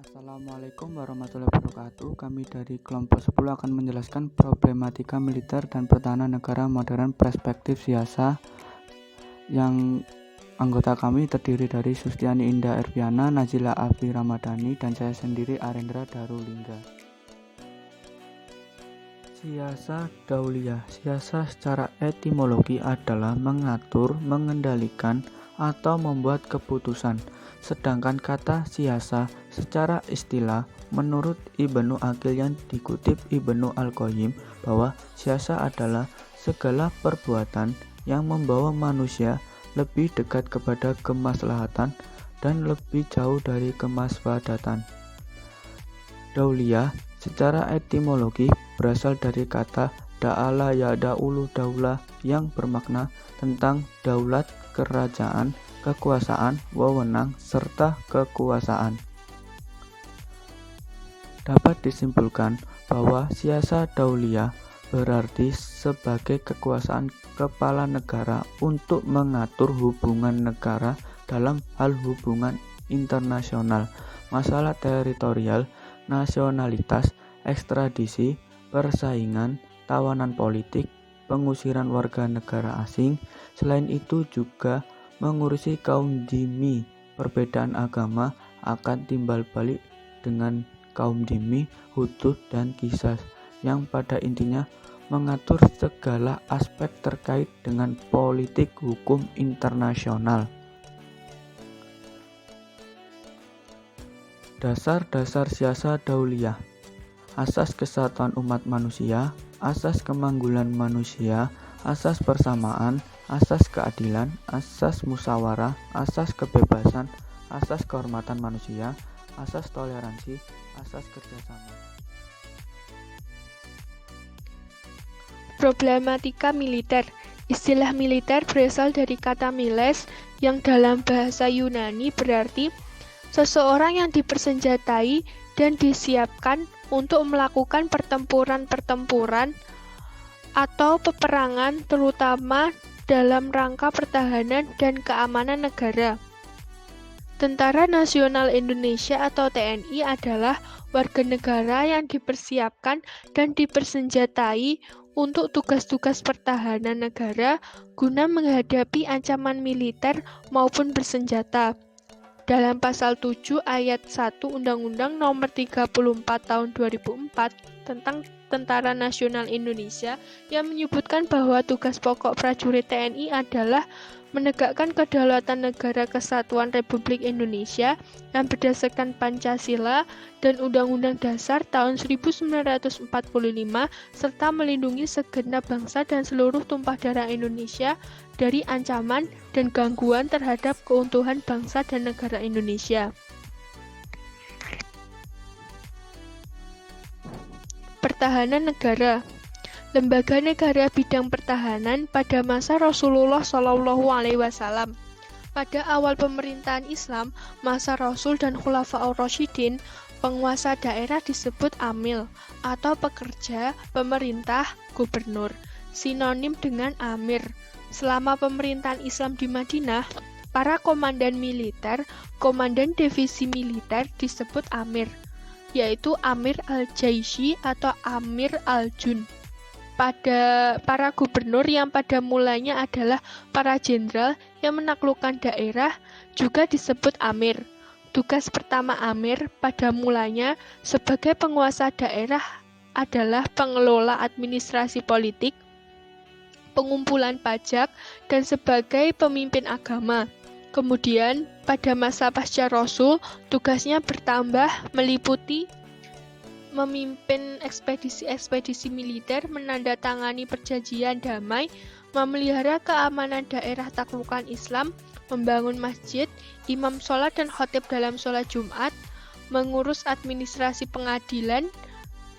Assalamualaikum warahmatullahi wabarakatuh. Kami dari kelompok 10 akan menjelaskan problematika militer dan pertahanan negara modern perspektif siasa. Yang anggota kami terdiri dari Sustiani Indah Erviana, Nazila Afi Ramadhani, dan saya sendiri Arendra Darulingga. Siasa Dauliyah. Siasa secara etimologi adalah mengatur, mengendalikan, atau membuat keputusan. Sedangkan kata siasa secara istilah menurut Ibnu Aqil yang dikutip Ibnu Al-Qayyim bahwa siasa adalah segala perbuatan yang membawa manusia lebih dekat kepada kemaslahatan dan lebih jauh dari kemasfadatan. Dauliyah secara etimologi berasal dari kata da'ala yada'ulu daulah yang bermakna tentang daulat, kerajaan, kekuasaan, wewenang, serta kekuasaan. Dapat disimpulkan bahwa siasa dauliyah berarti sebagai kekuasaan kepala negara untuk mengatur hubungan negara dalam hal hubungan internasional, masalah teritorial, nasionalitas, ekstradisi, persaingan, tawanan politik, pengusiran warga negara asing. Selain itu juga mengurusi kaum dhimmi, perbedaan agama akan timbal balik dengan kaum dhimmi, hudud, dan qisas, yang pada intinya mengatur segala aspek terkait dengan politik hukum internasional. Dasar-dasar siasa dauliyah: asas kesatuan umat manusia, asas kemanggulan manusia, asas persamaan, asas keadilan, asas musyawarah, asas kebebasan, asas kehormatan manusia, asas toleransi, asas kerjasama. Problematika militer. Istilah militer berasal dari kata miles yang dalam bahasa Yunani berarti seseorang yang dipersenjatai dan disiapkan untuk melakukan pertempuran-pertempuran atau peperangan terutama dalam rangka pertahanan dan keamanan negara. Tentara Nasional Indonesia atau TNI adalah warga negara yang dipersiapkan dan dipersenjatai untuk tugas-tugas pertahanan negara guna menghadapi ancaman militer maupun bersenjata. Dalam pasal 7 ayat 1 Undang-Undang Nomor 34 Tahun 2004 tentang Tentara Nasional Indonesia yang menyebutkan bahwa tugas pokok prajurit TNI adalah menegakkan kedaulatan negara kesatuan Republik Indonesia yang berdasarkan Pancasila dan Undang-Undang Dasar tahun 1945 serta melindungi segenap bangsa dan seluruh tumpah darah Indonesia dari ancaman dan gangguan terhadap keutuhan bangsa dan negara Indonesia. Pertahanan negara. Lembaga negara bidang pertahanan pada masa Rasulullah SAW. Pada awal pemerintahan Islam, masa Rasul dan Khulafaur Rasyidin, penguasa daerah disebut amil atau pekerja, pemerintah, gubernur, sinonim dengan amir. Selama pemerintahan Islam di Madinah, para komandan militer, komandan divisi militer disebut amir, yaitu Amir al-Jaisi atau Amir al-Jun. Pada para gubernur yang pada mulanya adalah para jenderal yang menaklukkan daerah juga disebut amir. Tugas pertama amir pada mulanya sebagai penguasa daerah adalah pengelola administrasi politik, pengumpulan pajak, dan sebagai pemimpin agama. Kemudian pada masa pasca Rasul, tugasnya bertambah meliputi memimpin ekspedisi-ekspedisi militer, menandatangani perjanjian damai, memelihara keamanan daerah taklukan Islam, membangun masjid, imam sholat dan khotib dalam sholat Jumat, mengurus administrasi pengadilan,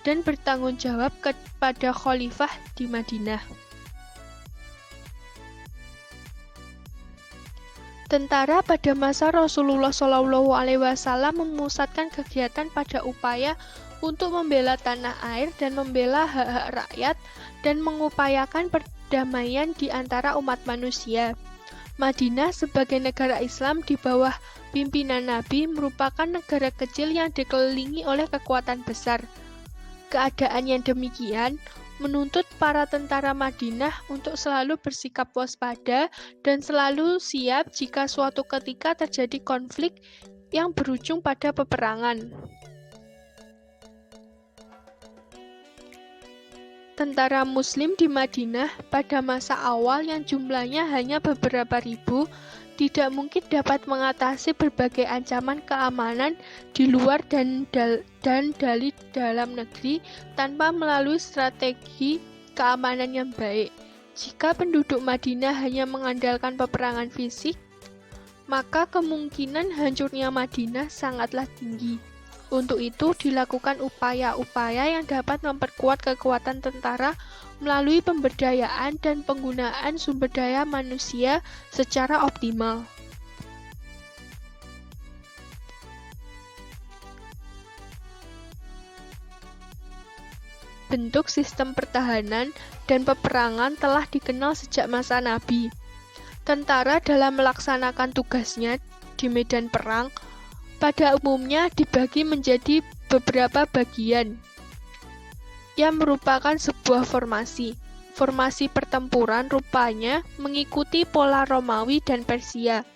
dan bertanggung jawab kepada khalifah di Madinah. Tentara pada masa Rasulullah SAW memusatkan kegiatan pada upaya untuk membela tanah air dan membela hak-hak rakyat dan mengupayakan perdamaian di antara umat manusia. Madinah sebagai negara Islam di bawah pimpinan Nabi merupakan negara kecil yang dikelilingi oleh kekuatan besar. Keadaan yang demikian menuntut para tentara Madinah untuk selalu bersikap waspada dan selalu siap jika suatu ketika terjadi konflik yang berujung pada peperangan. Tentara Muslim di Madinah pada masa awal yang jumlahnya hanya beberapa ribu tidak mungkin dapat mengatasi berbagai ancaman keamanan di luar dan dari dalam negeri tanpa melalui strategi keamanan yang baik. Jika penduduk Madinah hanya mengandalkan peperangan fisik, maka kemungkinan hancurnya Madinah sangatlah tinggi. Untuk itu dilakukan upaya-upaya yang dapat memperkuat kekuatan tentara melalui pemberdayaan dan penggunaan sumber daya manusia secara optimal. Bentuk sistem pertahanan dan peperangan telah dikenal sejak masa Nabi. Tentara dalam melaksanakan tugasnya di medan perang pada umumnya dibagi menjadi beberapa bagian yang merupakan sebuah formasi. Formasi pertempuran rupanya mengikuti pola Romawi dan Persia.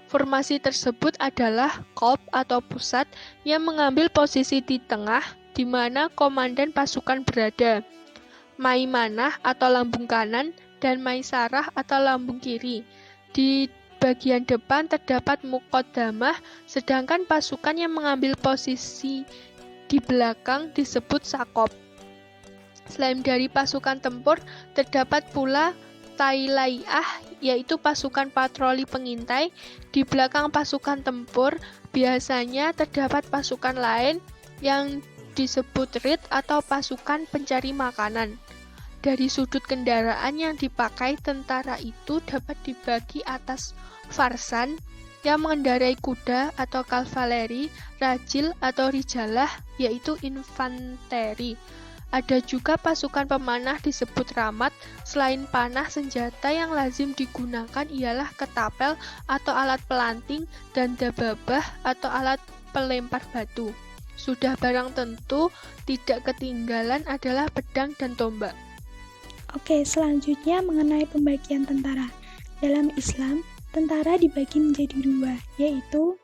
Formasi tersebut adalah qalb atau pusat yang mengambil posisi di tengah di mana komandan pasukan berada, maimanah atau lambung kanan, dan maisarah atau lambung kiri. Di bagian depan terdapat muqaddamah, sedangkan pasukan yang mengambil posisi di belakang disebut saqob. Selain dari pasukan tempur, terdapat pula tailai'ah, yaitu pasukan patroli pengintai. Di belakang pasukan tempur, biasanya terdapat pasukan lain yang disebut rid atau pasukan pencari makanan. Dari sudut kendaraan yang dipakai tentara itu dapat dibagi atas farsan yang mengendarai kuda atau kavaleri, rajil atau rijalah yaitu infanteri. Ada juga pasukan pemanah disebut ramat. Selain panah, senjata yang lazim digunakan ialah ketapel atau alat pelanting dan dababah atau alat pelempar batu. Sudah barang tentu tidak ketinggalan adalah pedang dan tombak. Oke, selanjutnya mengenai pembagian tentara. Dalam Islam, tentara dibagi menjadi dua, yaitu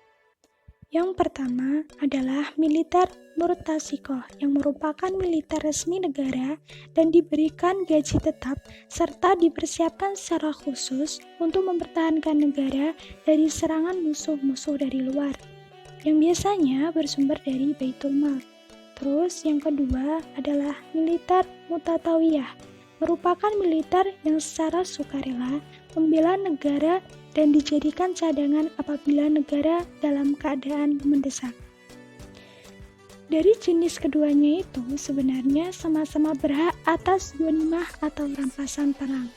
yang pertama adalah militer murtasikoh, yang merupakan militer resmi negara dan diberikan gaji tetap serta dipersiapkan secara khusus untuk mempertahankan negara dari serangan musuh-musuh dari luar, yang biasanya bersumber dari Baitul Mal. Terus yang kedua adalah militer mutatawiyah, merupakan militer yang secara sukarela membela negara dan dijadikan cadangan apabila negara dalam keadaan mendesak. Dari jenis keduanya itu sebenarnya sama-sama berhak atas ghanimah atau rampasan perang.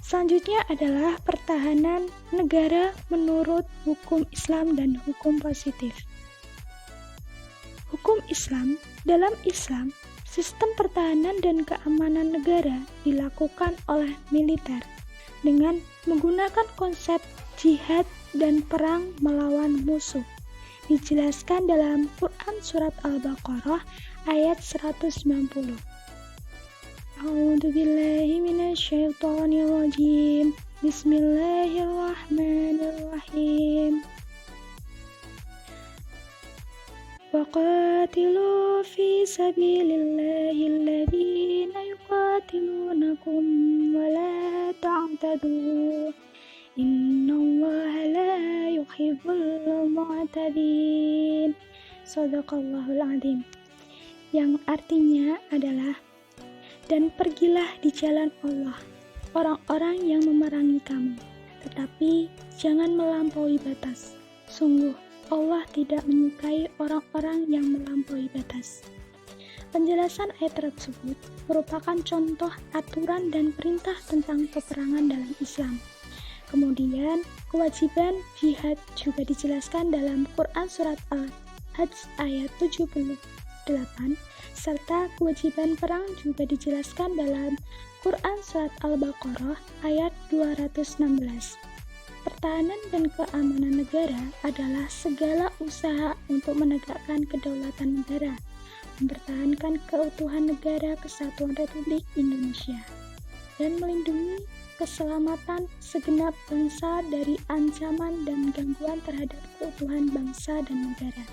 Selanjutnya adalah pertahanan negara menurut hukum Islam dan hukum positif. Hukum Islam, dalam Islam, sistem pertahanan dan keamanan negara dilakukan oleh militer dengan menggunakan konsep jihad dan perang melawan musuh. Dijelaskan dalam Quran Surat Al-Baqarah ayat 190. A'udzu billahi minasyaitonir rajim. Bismillahirrahmanirrahim. وَقَاتِلُوا فِي سَبِيلِ اللَّهِ الَّذِينَ يُقَاتِلُونَكُمْ وَلَا تَعْتَدُوا إِنَّ اللَّهَ لَا يُحِبُّ الْمُعْتَدِينَ. Shadaqallahul Adzim. Yang artinya adalah, dan pergilah di jalan Allah orang-orang yang memerangi kamu, tetapi jangan melampaui batas. Sungguh Allah tidak menyukai orang-orang yang melampaui batas. Penjelasan ayat tersebut merupakan contoh aturan dan perintah tentang peperangan dalam Islam. Kemudian, kewajiban jihad juga dijelaskan dalam Quran Surat Al-Hajj ayat 70. 8, serta kewajiban perang juga dijelaskan dalam Quran Surat Al-Baqarah ayat 216. Pertahanan dan keamanan negara adalah segala usaha untuk menegakkan kedaulatan negara, mempertahankan keutuhan negara kesatuan Republik Indonesia, dan melindungi keselamatan segenap bangsa dari ancaman dan gangguan terhadap keutuhan bangsa dan negara.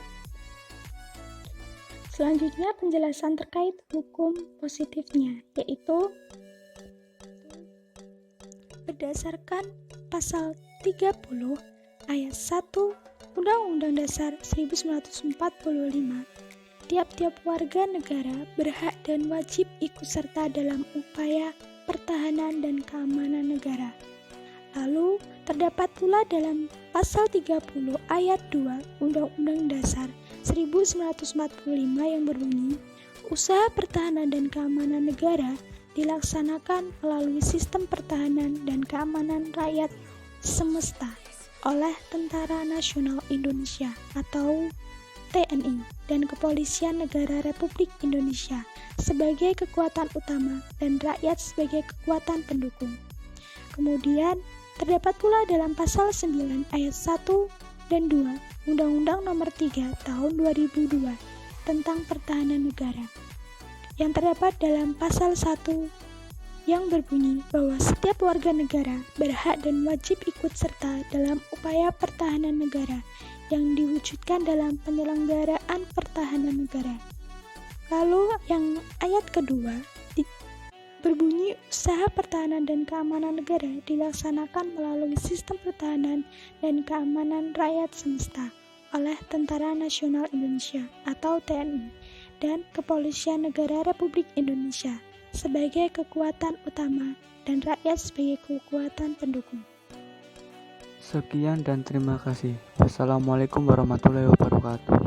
Selanjutnya penjelasan terkait hukum positifnya, yaitu berdasarkan pasal 30 ayat 1 Undang-Undang Dasar 1945, tiap-tiap warga negara berhak dan wajib ikut serta dalam upaya pertahanan dan keamanan negara. Lalu, terdapat pula dalam pasal 30 ayat 2 Undang-Undang Dasar 1945 yang berbunyi, usaha pertahanan dan keamanan negara dilaksanakan melalui sistem pertahanan dan keamanan rakyat semesta oleh Tentara Nasional Indonesia atau TNI dan Kepolisian Negara Republik Indonesia sebagai kekuatan utama dan rakyat sebagai kekuatan pendukung. Kemudian, terdapat pula dalam pasal 9 ayat 1 dan 2 Undang-Undang Nomor 3 Tahun 2002 tentang Pertahanan Negara, yang terdapat dalam pasal 1 yang berbunyi bahwa setiap warga negara berhak dan wajib ikut serta dalam upaya pertahanan negara yang diwujudkan dalam penyelenggaraan pertahanan negara. Lalu yang ayat kedua berbunyi usaha pertahanan dan keamanan negara dilaksanakan melalui sistem pertahanan dan keamanan rakyat semesta oleh Tentara Nasional Indonesia atau TNI dan Kepolisian Negara Republik Indonesia sebagai kekuatan utama dan rakyat sebagai kekuatan pendukung. Sekian dan terima kasih. Wassalamualaikum warahmatullahi wabarakatuh.